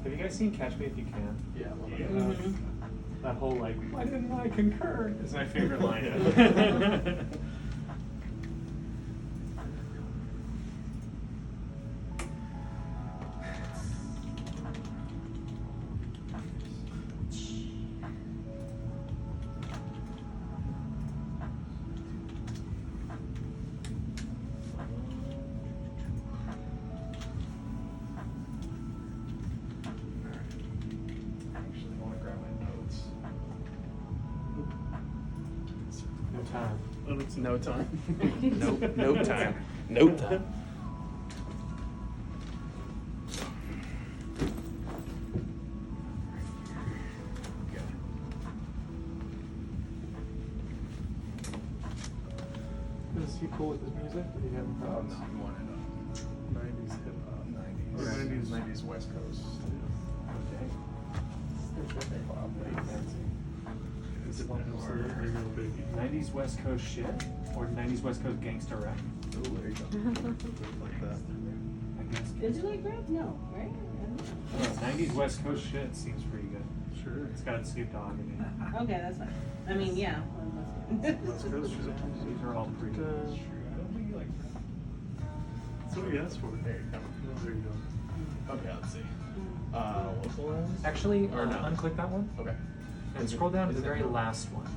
Have you guys seen Catch Me If You Can? Yeah, a little Yeah. bit. That whole like, why didn't I concur? Is my favorite line. Actually, I want to grab my notes. No time. No time. Nope, no time. No time. Is he cool with his music? Did he have No, thoughts? you wanted 90s hip hop. 90s. 90s West Coast. Okay. Bob Nancy. Is it one of those real big 90s West Coast shit or 90s West Coast gangster rap? Oh, there you go. Like that. I guess. Did you like rap? No, right? I don't know. 90s West Coast shit seems pretty good. Sure. It's got Snoop Dogg in it. Okay, that's fine. I mean, yeah. West Coast shit. These are all pretty good. I don't think you like rap. That's what he asked for. There you go. Oh, there you go. Okay, let's see. Localized? Actually, Or no? unclick that one Okay. and Is it- scroll down to is the it very last one.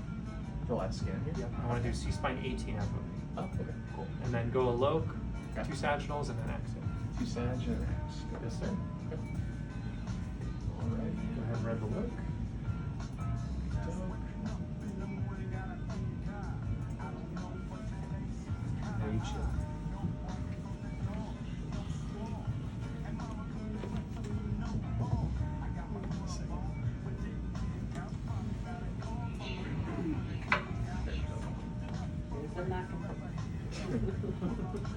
The last scan here? Yep. I want to do C-spine 18 output. Oh, okay, cool. And then go a loc, Okay. 2 sagitals, and then exit. 2 Sag and an X. Yes, sir. Okay. All right. Go ahead and read the loc. Now you chill. I'm not gonna.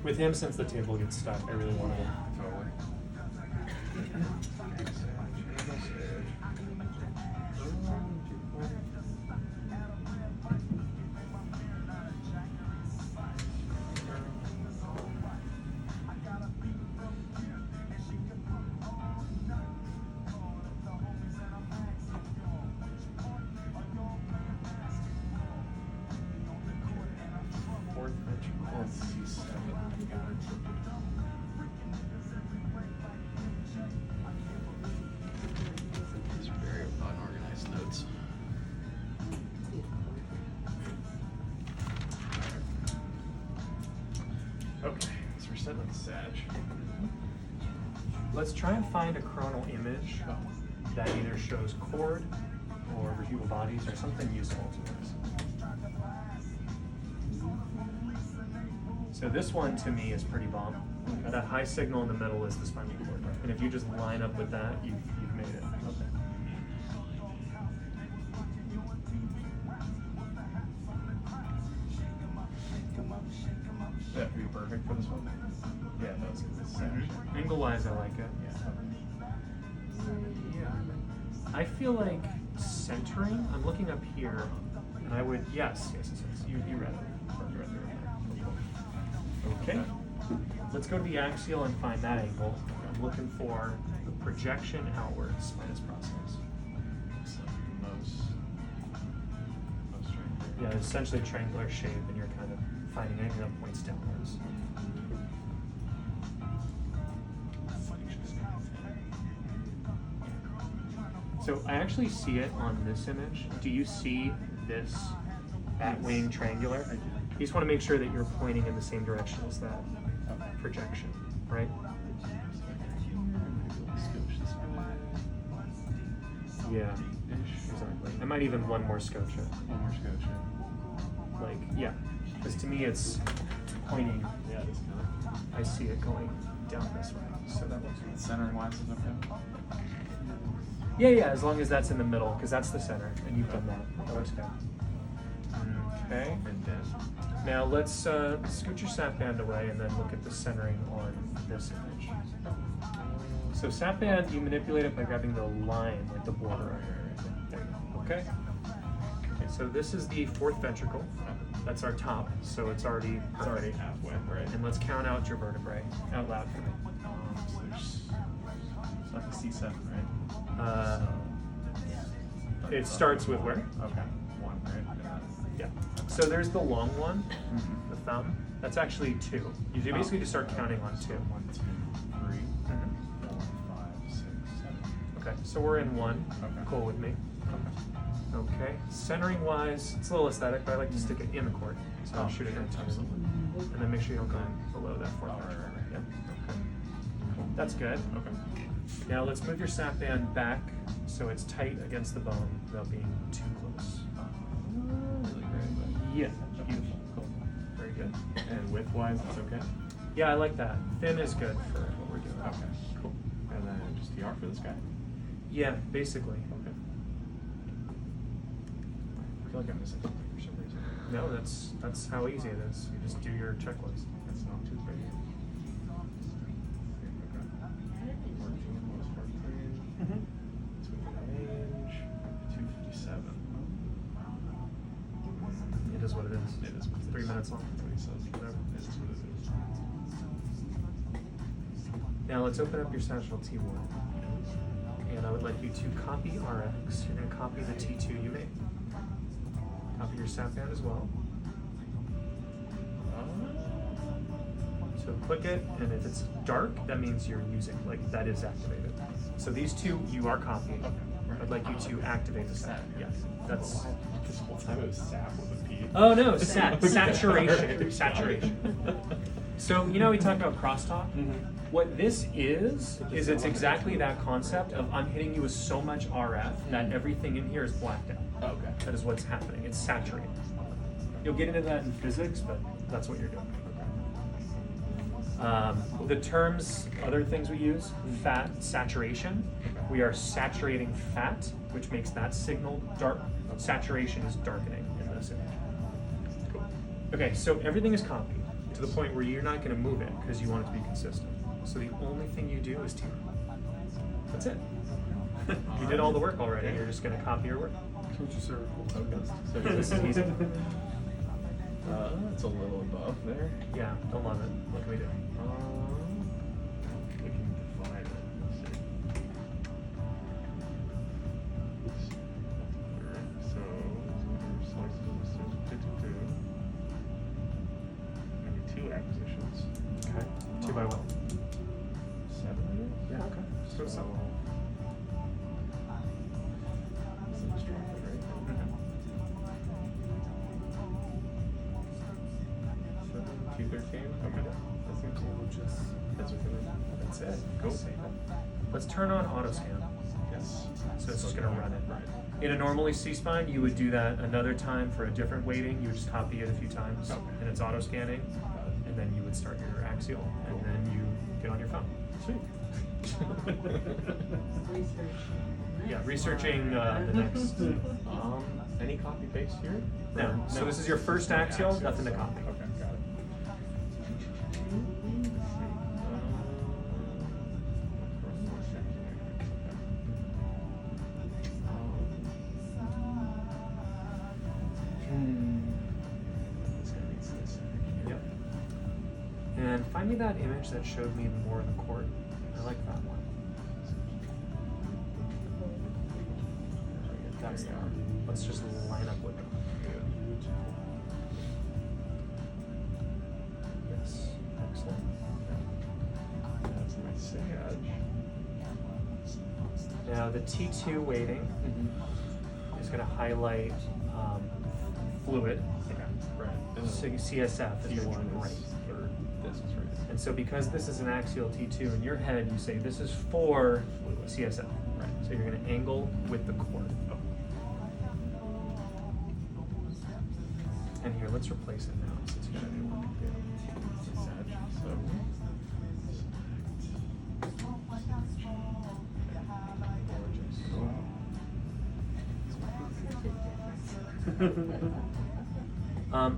With him, since the table gets stuck, I really want to. Totally. Fourth ventricle, C7. These are very unorganized notes. Okay, so we're setting up Sag. Let's try and find a coronal image that either shows chord or vertebral bodies or something useful to us. So this one to me is pretty bomb. That high signal in the middle is the spinal cord. And if you just line up with that, you've made it. Okay. That'd be perfect for this one. Yeah, that was good. Sag. Angle wise, I like it. Yeah. I feel like centering, I'm looking up here, and I would, yes. You read it. You read it. Okay. Let's go to the axial and find that angle. I'm looking for the projection outwards by this process. It's like most triangular. Yeah, it's essentially a triangular shape, and you're kind of finding anything that points downwards. So I actually see it on this image. Do you see this bat wing triangular? I do. You just want to make sure that you're pointing in the same direction as that projection, right? Yeah, exactly. I might even one more scotia. One more Scotia. Like, yeah, because to me it's pointing. Yeah, this kind I see it going down this way, so that looks good. of centering wise is okay. Yeah, as long as that's in the middle, because that's the center, and you've done that. That looks good. Okay. And then Now let's scoot your sap band away and then look at the centering on this image. So sap band, you manipulate it by grabbing the line, like the border. There you go. Okay. Okay, so this is the fourth ventricle. That's our top, so it's already halfway, right? And let's count out your vertebrae out loud for me. So there's like a C7, right? Uh, it starts with where? Okay, one, right? Yeah. So there's the long one, the thumb. That's actually 2. You basically just start counting on 2. 1, 2, 3, Mhm. 4, 5, 6, 7. Okay, so we're in 1. Okay. Cool with me. Okay. Okay. Centering wise, it's a little aesthetic, but I like to stick it in the court. So I'll shoot it sure, in time. absolutely. And then make sure you don't go below that 4th Right, arch. right, right. Yeah. Okay. That's good. Okay. Now let's move your sap band back so it's tight against the bone without being too close. Really great, but Yeah, beautiful. Cool. Very good. and width-wise, it's okay. Yeah, I like that. Thin is good for what we're doing. Okay, cool. And then just TR for this guy. Yeah, basically. Okay. I feel like I'm missing something for some reason. No, that's how easy it is. You just do your checklist. That's not too crazy. Okay. Part 2 was part 3. Mm-hmm. It's within range. 257. It is what it is. It is what it is. 3 minutes long. That's what he says. Whatever. It is what it is. Now let's open up your Satchel T1. And I would like you to copy RX. You're going to copy the T2 you made. Copy your sap band as well. So click it, and if it's dark, that means you're using, like, that is activated. So these 2 you are copying. Okay. I'd like you to activate the sap. Yes, that's. This whole time it was sap with a P. Oh no, saturation. Saturation. So you know we talked about crosstalk. What this is it's exactly that concept of I'm hitting you with so much RF that everything in here is blacked out. Okay. That is what's happening. It's saturated. You'll get into that in physics, but that's what you're doing. The terms, other things we use, fat saturation. We are saturating fat, which makes that signal dark. Saturation is darkening in this image. Cool. Okay, so everything is copied to the point where you're not going to move it because you want it to be consistent. So the only thing you do is tear. That's it. You did all the work already. You're just going to copy your work. Told you, sir. Okay. So this is easy. It's a little above there. Yeah, don't love it. What can we do? We can divide it. Let's see. So, slices of this is 52. Maybe 2 acquisitions. Okay. 2 by 1. 7, I guess? Yeah, okay. Just do it So, simple. so just drop it, right? Mm-hmm. 213. Okay. That seems that's within it. That's it. Cool. Save it. Let's turn on auto scan. Yes. So it's just going to run it. Right. In a normally C-spine, you would do that another time for a different weighting. You would just copy it a few times, Okay. and it's auto scanning, and then you would start your axial, and then you get on your phone. Sweet. Research. Yeah, researching the next. Any copy paste here? No. So this is your first axial. Nothing to copy. Okay, got it. Yep. And find me that image that showed me more of the court. I like that one. That's the one. Let's just line up with it. Yes. Excellent. That's my sage. Now the T2 weighting is going to highlight fluid. Okay, right. So CSF is going to be right. For this is right. And so because this is an axial T2 in your head, you say this is for CSF. Right. So you're going to angle with the cord. And here, let's replace it now since you showed me what to do. Sage. So.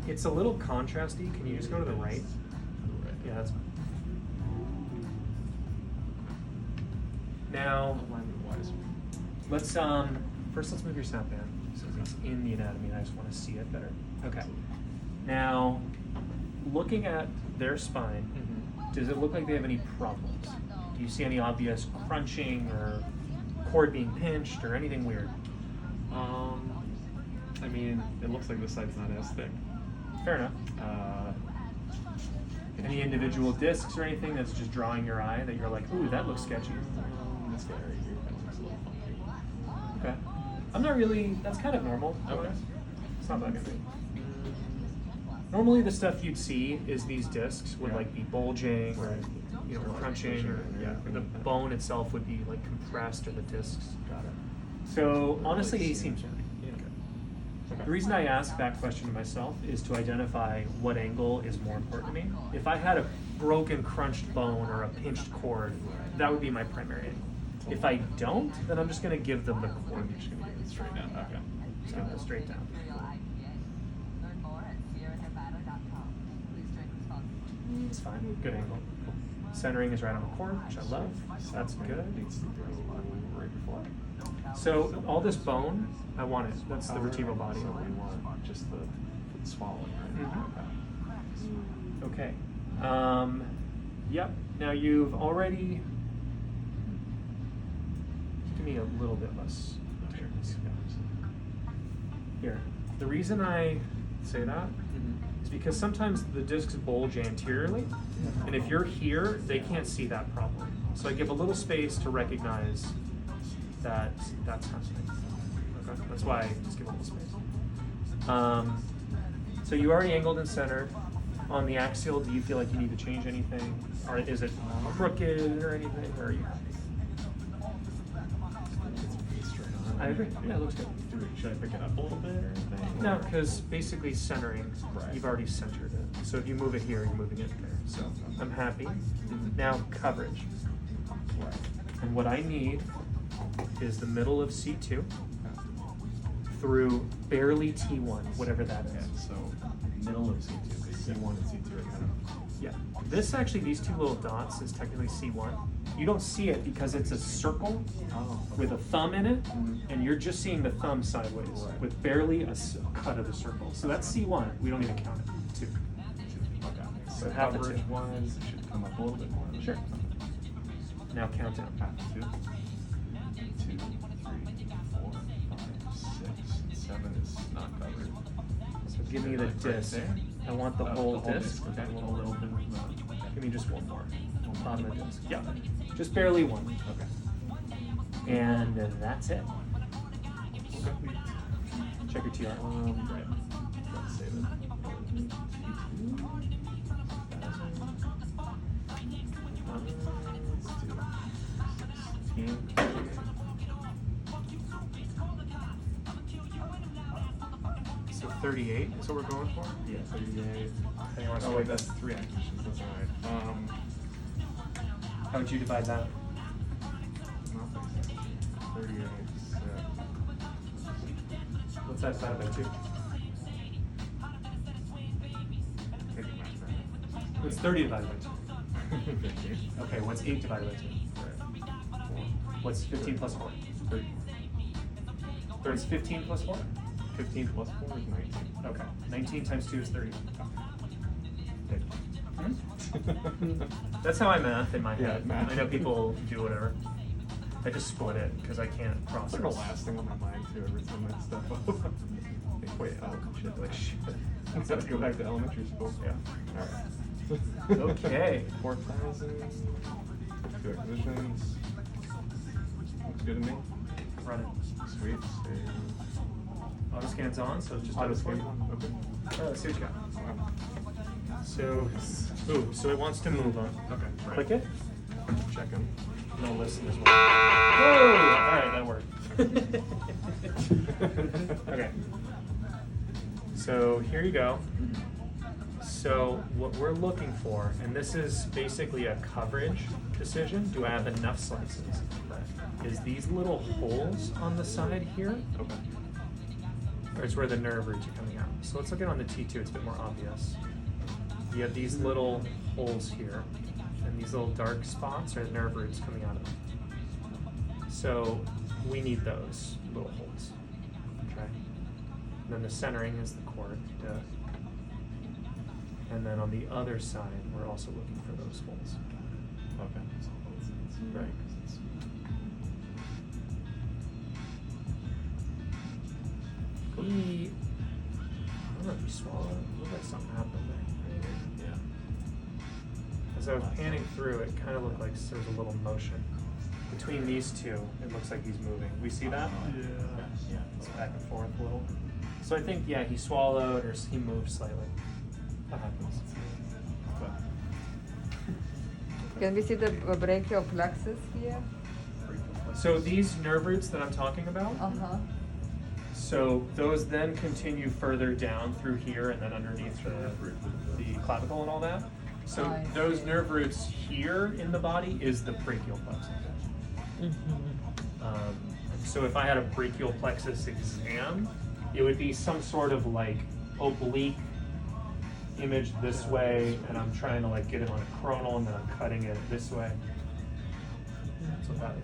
It's a little contrasty. Can you just go to the right? Yeah, that's fine. Now, let's first let's move your sap band since it's in the anatomy and I just want to see it better. Okay. Now, looking at their spine, does it look like they have any problems? Do you see any obvious crunching or cord being pinched or anything weird? I mean, it looks like the side's not as thick. Fair enough. Uh, Any individual discs or anything that's just drawing your eye that you're like, ooh, that looks sketchy? This guy right here kind of looks a little funky. Okay. I'm not really, that's kind of normal. Okay. It's not that good. Normally the stuff you'd see is these discs would Yeah. like be bulging or, Right. you know, Or like crunching or, pushing, yeah, yeah. or the bone itself would be like compressed or the discs. Got it. So honestly, Really he seems right. Okay. The reason I ask that question to myself is to identify what angle is more important to me. If I had a broken, crunched bone or a pinched cord, that would be my primary angle. If I don't, then I'm just gonna give them the cord. You're just gonna get it straight down. Okay. Just give them straight down. Learn more at sierranevada.com. Please drink responsibly. It's fine. Good angle. Centering is right on the cord, which I love. That's good. Needs to go right before. So all this bone, I want it. That's the Oh, vertebral body. So we want just the swallowing, right? Mhm. Okay. Okay. Yep. Now you've already. Give me a little bit less. Here. The reason I say that is because sometimes the discs bulge anteriorly, and if you're here, they can't see that problem. So I give a little space to recognize that that's happening. Okay. That's why I just give a little space. So you already angled and centered. On the axial, do you feel like you need to change anything? Or is it crooked or anything? Or are you happy? It's straight on. I agree. Yeah, it looks good. Should I pick it up a little bit or anything? No, because basically centering, Right. you've already centered it. So if you move it here, you're moving it there. So I'm happy. Mhm. Now coverage. Right. And what I need is the middle of C2 through barely T1, whatever that Yeah, is. so middle of C2, because C1 and C2 are kind of. Yeah. This actually, these two little dots is technically C1. You don't see it because it's a circle Oh. with a thumb in it, Mhm. and you're just seeing the thumb sideways Right. with barely a cut of the circle. So that's C1. We don't need to count it. 2. Okay. So So half the two. coverage wise, it should come up a little bit more. Sure. Now count down. Half to 2. 2, 3, 4, 5, 6, 7 is not covered. So give me the Like right disc. there? I want the whole disc. Okay, a little bit of Give me just one more. One On the more. disc. Yeah. Just barely one. Okay. And that's it. Okay. Check your TR. Right. Let's save it. Let's do 16. So 38 is what we're going for? Yeah, 38. Okay, you wanna Oh switch? wait, that's 3 acquisitions, that's alright. How would you divide that? Nothing. 38, What's that divided by 2? What's 30 divided by 2? Okay, what's 8 divided by 2? What's 15 plus 4? 30. What's 15 plus 4? 15 plus 4 is 19. Okay, 19 times 2 is 30. That's how I math in my Yeah, head. math. I know people do whatever. I just split it because I can't It's process. like the last thing on my mind too, every time I step up. Like, wait, oh shit, Like shit. Let's have to go back to elementary school. Yeah. Alright. Okay. 4,000. 2 acquisitions. Looks good to me. Run it. Sweet. Save. Auto scan's on, so just Auto scan. scan on. Okay. Let's see what you got. Wow. So, ooh, so it wants to move on. Okay. Right. Click it. Check them. No, listen as well. Whoa! Alright, that worked. Okay. So here you go. So what we're looking for, and this is basically a coverage decision, do I have enough slices? Is these little holes on the side here, Okay. or it's where the nerve roots are coming out. So let's look at it on the T2, it's a bit more obvious. You have these little holes here, and these little dark spots are the nerve roots coming out of them. So we need those little holes, okay? And then the centering is the cord, duh. And then on the other side, we're also looking for those holes. Okay. Right. you swallow, it looked like something happened there. Yeah. As I was panning through, it kind of looked like there was a little motion. Between these two, it looks like he's moving. We see that? Yeah. Yeah, it's back and forth a little. So I think, yeah, he swallowed or he moved slightly. That happens. Can we see the brachial plexus here? So these nerve roots that I'm talking about, Uh-huh. so those then continue further down through here and then underneath the clavicle and all that. So I those see. nerve roots here in the body is the brachial plexus. So if I had a brachial plexus exam, it would be some sort of like oblique image this way, and I'm trying to like get it on a coronal, and then I'm cutting it this way. That's what that is.